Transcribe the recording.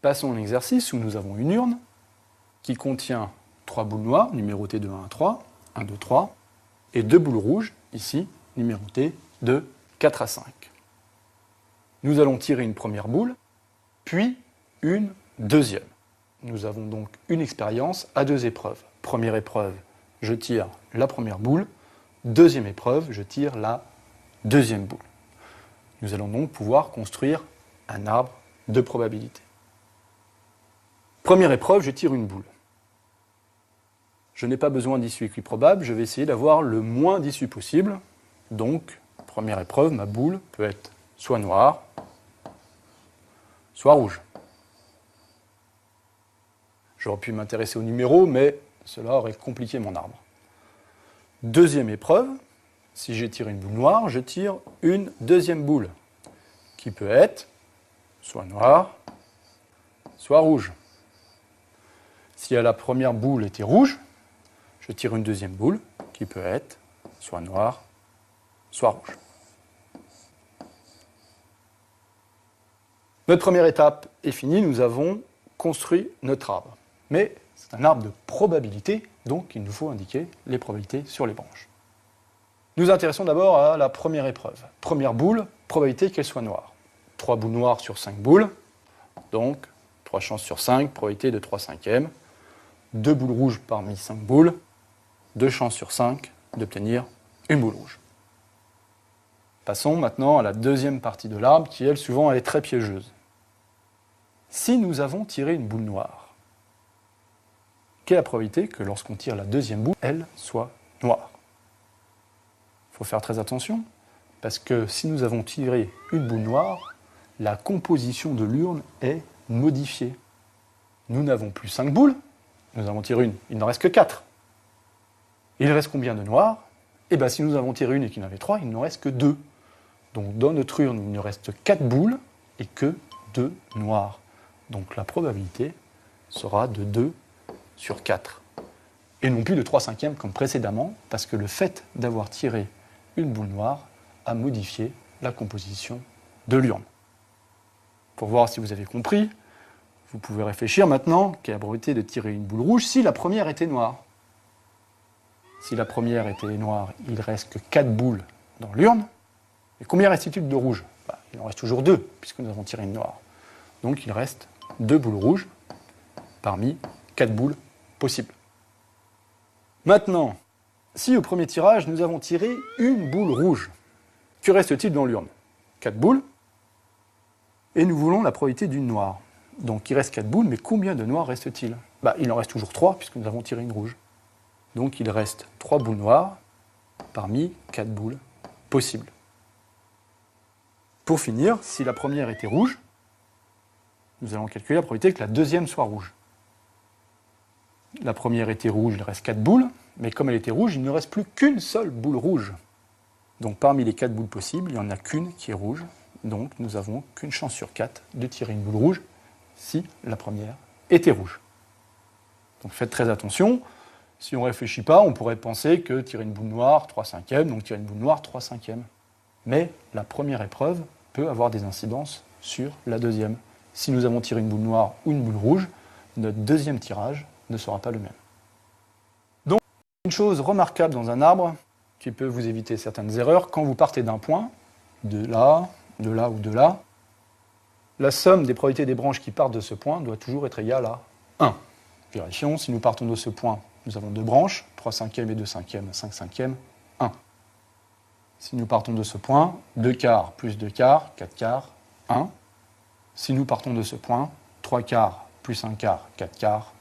Passons à un exercice où nous avons une urne qui contient 3 boules noires, numérotées de 1 à 3, 1, 2, 3, et 2 boules rouges, ici, numérotées de 4 à 5. Nous allons tirer une première boule, puis une deuxième. Nous avons donc une expérience à 2 épreuves. Première épreuve, je tire la première boule. Deuxième épreuve, je tire la deuxième boule. Nous allons donc pouvoir construire un arbre de probabilité. Première épreuve, je tire une boule. Je n'ai pas besoin d'issue équiprobable, je vais essayer d'avoir le moins d'issues possible. Donc, première épreuve, ma boule peut être soit noire, soit rouge. J'aurais pu m'intéresser au numéro, mais cela aurait compliqué mon arbre. Deuxième épreuve, si j'ai tiré une boule noire, je tire une deuxième boule, qui peut être soit noire, soit rouge. Si la première boule était rouge, je tire une deuxième boule, qui peut être soit noire, soit rouge. Notre première étape est finie, nous avons construit notre arbre. Mais c'est un arbre de probabilité, donc il nous faut indiquer les probabilités sur les branches. Nous intéressons d'abord à la première épreuve. Première boule, probabilité qu'elle soit noire. 3 boules noires sur 5 boules, donc 3 chances sur 5, probabilité de 3/5. 2 boules rouges parmi 5 boules, 2 chances sur 5 d'obtenir une boule rouge. Passons maintenant à la deuxième partie de l'arbre qui, elle, souvent, elle est très piégeuse. Si nous avons tiré une boule noire, quelle est la probabilité que lorsqu'on tire la deuxième boule, elle soit noire? Il faut faire très attention, parce que si nous avons tiré une boule noire, la composition de l'urne est modifiée. Nous n'avons plus 5 boules, nous avons tiré une, il n'en reste que 4. Il reste combien de noirs? Eh bien, si nous avons tiré une et qu'il y en avait 3, il n'en reste que 2. Donc dans notre urne, il ne reste 4 boules et que 2 noirs. Donc la probabilité sera de 2 sur 4. Et non plus de 3/5 comme précédemment, parce que le fait d'avoir tiré une boule noire a modifié la composition de l'urne. Pour voir si vous avez compris, vous pouvez réfléchir maintenant quelle est la probabilité de tirer une boule rouge si la première était noire. Si la première était noire, il ne reste que 4 boules dans l'urne. Et combien reste-t-il de rouge? Il en reste toujours 2, puisque nous avons tiré une noire. Donc il reste 2 boules rouges parmi 4 boules possibles. Maintenant, si au premier tirage, nous avons tiré une boule rouge, que reste-t-il dans l'urne? 4 boules, et nous voulons la probabilité d'une noire. Donc il reste 4 boules, mais combien de noirs reste-t-il? Il en reste toujours 3, puisque nous avons tiré une rouge. Donc il reste 3 boules noires parmi 4 boules possibles. Pour finir, si la première était rouge, nous allons calculer la probabilité que la deuxième soit rouge. La première était rouge, il reste 4 boules, mais comme elle était rouge, il ne reste plus qu'une seule boule rouge. Donc parmi les 4 boules possibles, il n'y en a qu'une qui est rouge, donc nous n'avons qu'une chance sur 4 de tirer une boule rouge si la première était rouge. Donc faites très attention, si on ne réfléchit pas, on pourrait penser que tirer une boule noire, 3/5, donc tirer une boule noire, 3/5. Mais la première épreuve peut avoir des incidences sur la deuxième. Si nous avons tiré une boule noire ou une boule rouge, notre deuxième tirage ne sera pas le même. Donc, une chose remarquable dans un arbre, qui peut vous éviter certaines erreurs, quand vous partez d'un point, de là ou de là, la somme des probabilités des branches qui partent de ce point doit toujours être égale à 1. Vérifions, si nous partons de ce point, nous avons 2 branches, 3/5 et 2/5, 5/5, 1. Si nous partons de ce point, 2 quarts plus 2 quarts, 4 quarts, 1. Si nous partons de ce point, 3 quarts plus 1 quart, 4 quarts,